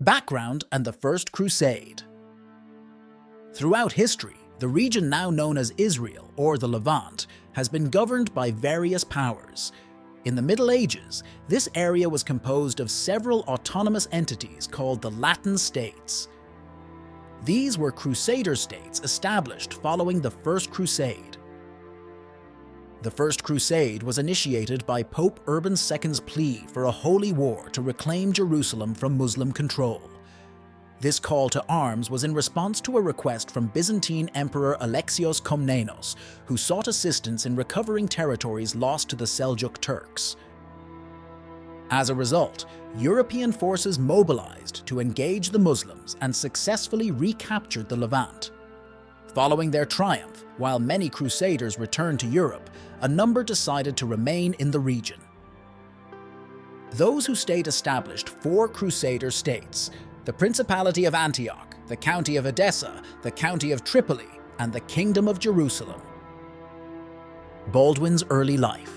Background and the First Crusade. Throughout history, the region now known as Israel, or the Levant, has been governed by various powers. In the Middle Ages, this area was composed of several autonomous entities called the Latin states. These were Crusader states established following the First Crusade. The First Crusade was initiated by Pope Urban II's plea for a holy war to reclaim Jerusalem from Muslim control. This call to arms was in response to a request from Byzantine Emperor Alexios Komnenos, who sought assistance in recovering territories lost to the Seljuk Turks. As a result, European forces mobilized to engage the Muslims and successfully recaptured the Levant. Following their triumph, while many Crusaders returned to Europe, a number decided to remain in the region. Those who stayed established four Crusader states: the Principality of Antioch, the County of Edessa, the County of Tripoli, and the Kingdom of Jerusalem. Baldwin's early life.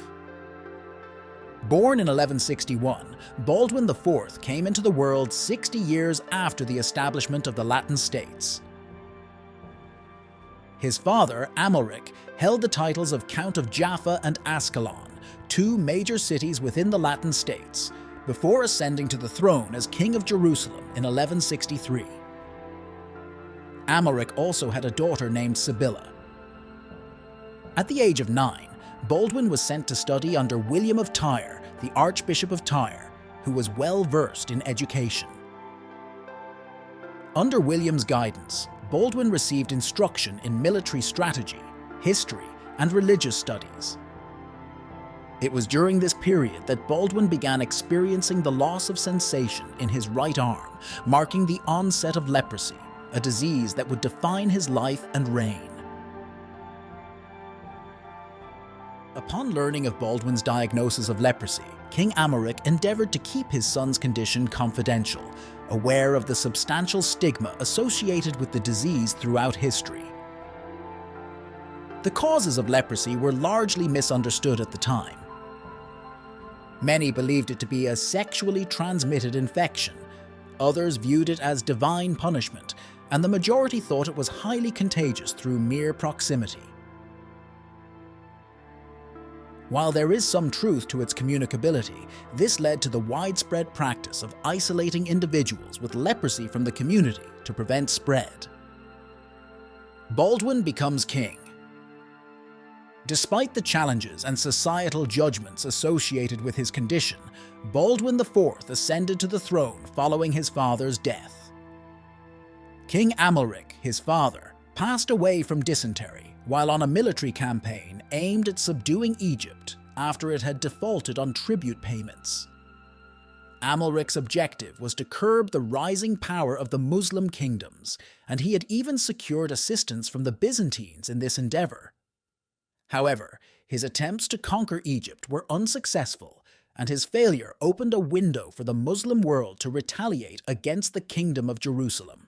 Born in 1161, Baldwin IV came into the world 60 years after the establishment of the Latin states. His father, Amalric, held the titles of Count of Jaffa and Ascalon, two major cities within the Latin states, before ascending to the throne as King of Jerusalem in 1163. Amalric also had a daughter named Sibylla. At the age of 9, Baldwin was sent to study under William of Tyre, the Archbishop of Tyre, who was well versed in education. Under William's guidance, Baldwin received instruction in military strategy, history, and religious studies. It was during this period that Baldwin began experiencing the loss of sensation in his right arm, marking the onset of leprosy, a disease that would define his life and reign. Upon learning of Baldwin's diagnosis of leprosy, King Amalric endeavored to keep his son's condition confidential, aware of the substantial stigma associated with the disease throughout history. The causes of leprosy were largely misunderstood at the time. Many believed it to be a sexually transmitted infection, others viewed it as divine punishment, and the majority thought it was highly contagious through mere proximity. While there is some truth to its communicability, this led to the widespread practice of isolating individuals with leprosy from the community to prevent spread. Baldwin becomes king. Despite the challenges and societal judgments associated with his condition, Baldwin IV ascended to the throne following his father's death. King Amalric, his father, passed away from dysentery while on a military campaign aimed at subduing Egypt after it had defaulted on tribute payments. Amalric's objective was to curb the rising power of the Muslim kingdoms, and he had even secured assistance from the Byzantines in this endeavor. However, his attempts to conquer Egypt were unsuccessful, and his failure opened a window for the Muslim world to retaliate against the Kingdom of Jerusalem.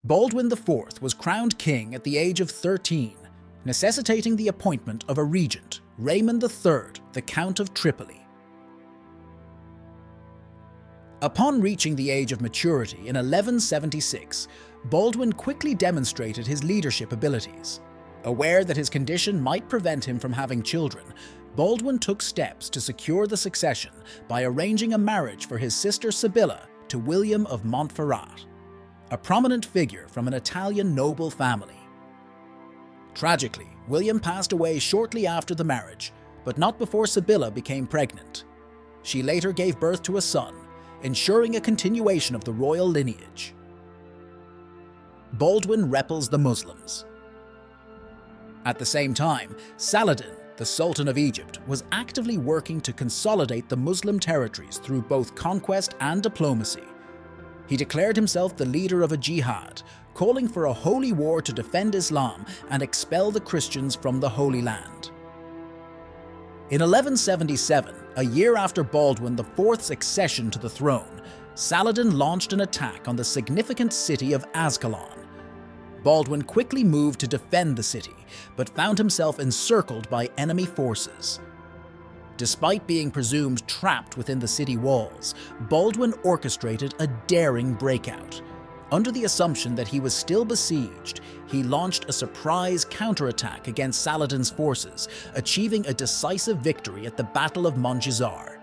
Baldwin IV was crowned king at the age of 13, necessitating the appointment of a regent, Raymond III, the Count of Tripoli. Upon reaching the age of maturity in 1176, Baldwin quickly demonstrated his leadership abilities. Aware that his condition might prevent him from having children, Baldwin took steps to secure the succession by arranging a marriage for his sister Sibylla to William of Montferrat, a prominent figure from an Italian noble family. Tragically, William passed away shortly after the marriage, but not before Sibylla became pregnant. She later gave birth to a son, ensuring a continuation of the royal lineage. Baldwin repels the Muslims. At the same time, Saladin, the Sultan of Egypt, was actively working to consolidate the Muslim territories through both conquest and diplomacy. He declared himself the leader of a jihad, calling for a holy war to defend Islam and expel the Christians from the Holy Land. In 1177, a year after Baldwin IV's accession to the throne, Saladin launched an attack on the significant city of Ascalon. Baldwin quickly moved to defend the city, but found himself encircled by enemy forces. Despite being presumed trapped within the city walls, Baldwin orchestrated a daring breakout. Under the assumption that he was still besieged, he launched a surprise counterattack against Saladin's forces, achieving a decisive victory at the Battle of Montgisard.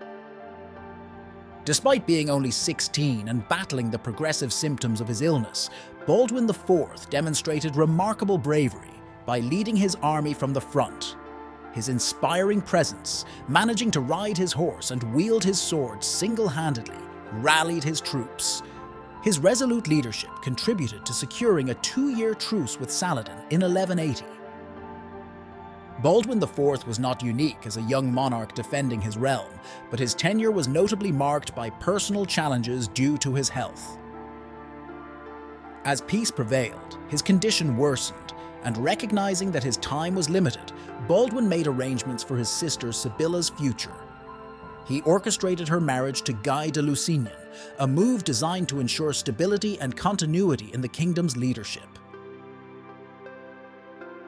Despite being only 16 and battling the progressive symptoms of his illness, Baldwin IV demonstrated remarkable bravery by leading his army from the front. His inspiring presence, managing to ride his horse and wield his sword single-handedly, rallied his troops. His resolute leadership contributed to securing a 2-year truce with Saladin in 1180. Baldwin IV was not unique as a young monarch defending his realm, but his tenure was notably marked by personal challenges due to his health. As peace prevailed, his condition worsened, and recognizing that his time was limited, Baldwin made arrangements for his sister Sibylla's future. He orchestrated her marriage to Guy de Lusignan, a move designed to ensure stability and continuity in the kingdom's leadership.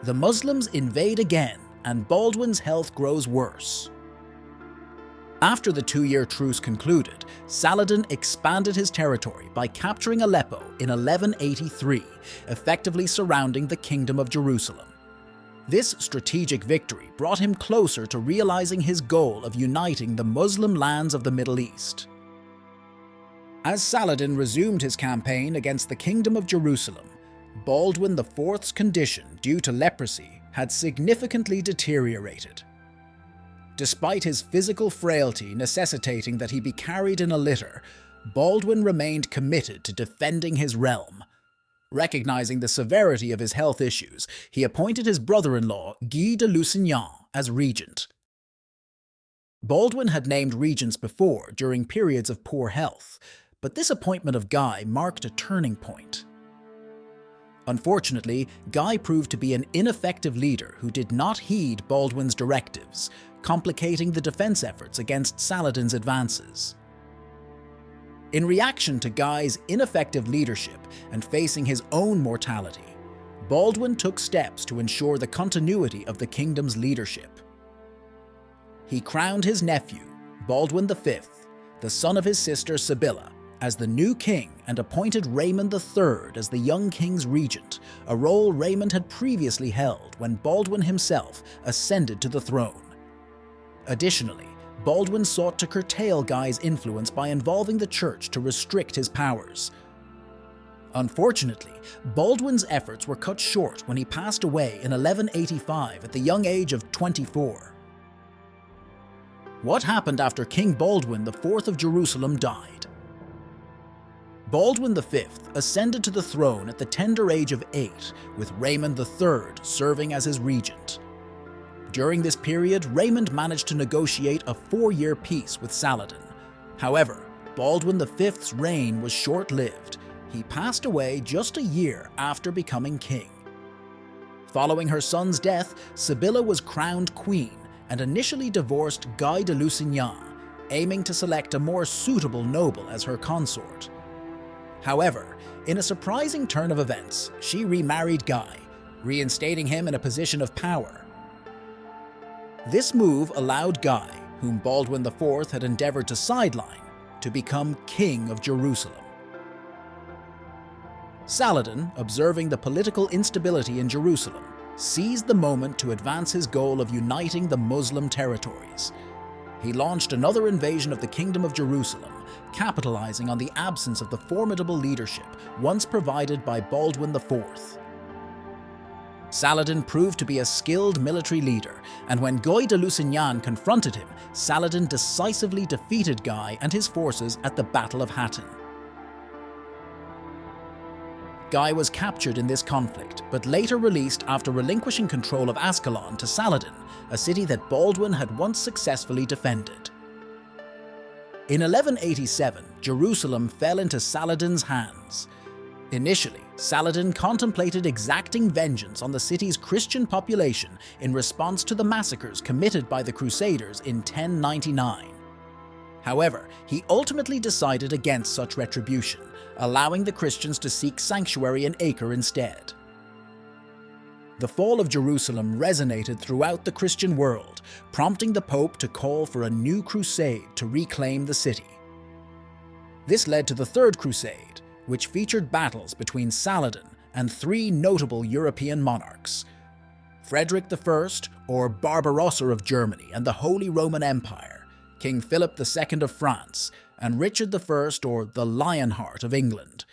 The Muslims invade again, and Baldwin's health grows worse. After the 2-year truce concluded, Saladin expanded his territory by capturing Aleppo in 1183, effectively surrounding the Kingdom of Jerusalem. This strategic victory brought him closer to realizing his goal of uniting the Muslim lands of the Middle East. As Saladin resumed his campaign against the Kingdom of Jerusalem, Baldwin IV's condition due to leprosy had significantly deteriorated. Despite his physical frailty necessitating that he be carried in a litter, Baldwin remained committed to defending his realm. Recognizing the severity of his health issues, he appointed his brother-in-law Guy de Lusignan as regent. Baldwin had named regents before during periods of poor health, but this appointment of Guy marked a turning point. Unfortunately, Guy proved to be an ineffective leader who did not heed Baldwin's directives, complicating the defense efforts against Saladin's advances. In reaction to Guy's ineffective leadership and facing his own mortality, Baldwin took steps to ensure the continuity of the kingdom's leadership. He crowned his nephew, Baldwin V, the son of his sister Sibylla, as the new king and appointed Raymond III as the young king's regent, a role Raymond had previously held when Baldwin himself ascended to the throne. Additionally, Baldwin sought to curtail Guy's influence by involving the church to restrict his powers. Unfortunately, Baldwin's efforts were cut short when he passed away in 1185 at the young age of 24. What happened after King Baldwin IV of Jerusalem died? Baldwin V ascended to the throne at the tender age of 8, with Raymond III serving as his regent. During this period, Raymond managed to negotiate a 4-year peace with Saladin. However, Baldwin V's reign was short-lived. He passed away just a year after becoming king. Following her son's death, Sibylla was crowned queen and initially divorced Guy de Lusignan, aiming to select a more suitable noble as her consort. However, in a surprising turn of events, she remarried Guy, reinstating him in a position of power. This move allowed Guy, whom Baldwin IV had endeavored to sideline, to become King of Jerusalem. Saladin, observing the political instability in Jerusalem, seized the moment to advance his goal of uniting the Muslim territories. He launched another invasion of the Kingdom of Jerusalem, capitalizing on the absence of the formidable leadership once provided by Baldwin IV. Saladin proved to be a skilled military leader, and when Guy de Lusignan confronted him, Saladin decisively defeated Guy and his forces at the Battle of Hattin. Guy was captured in this conflict, but later released after relinquishing control of Ascalon to Saladin, a city that Baldwin had once successfully defended. In 1187, Jerusalem fell into Saladin's hands. Initially, Saladin contemplated exacting vengeance on the city's Christian population in response to the massacres committed by the Crusaders in 1099. However, he ultimately decided against such retribution, allowing the Christians to seek sanctuary in Acre instead. The fall of Jerusalem resonated throughout the Christian world, prompting the Pope to call for a new crusade to reclaim the city. This led to the Third Crusade, which featured battles between Saladin and three notable European monarchs: Frederick I, or Barbarossa of Germany and the Holy Roman Empire, King Philip II of France, and Richard I, or the Lionheart of England.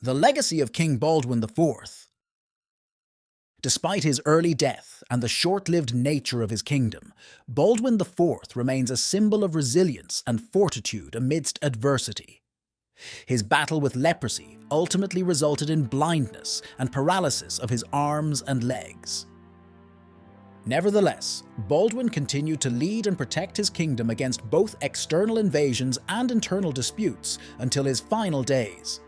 The legacy of King Baldwin IV. Despite his early death and the short-lived nature of his kingdom, Baldwin IV remains a symbol of resilience and fortitude amidst adversity. His battle with leprosy ultimately resulted in blindness and paralysis of his arms and legs. Nevertheless, Baldwin continued to lead and protect his kingdom against both external invasions and internal disputes until his final days.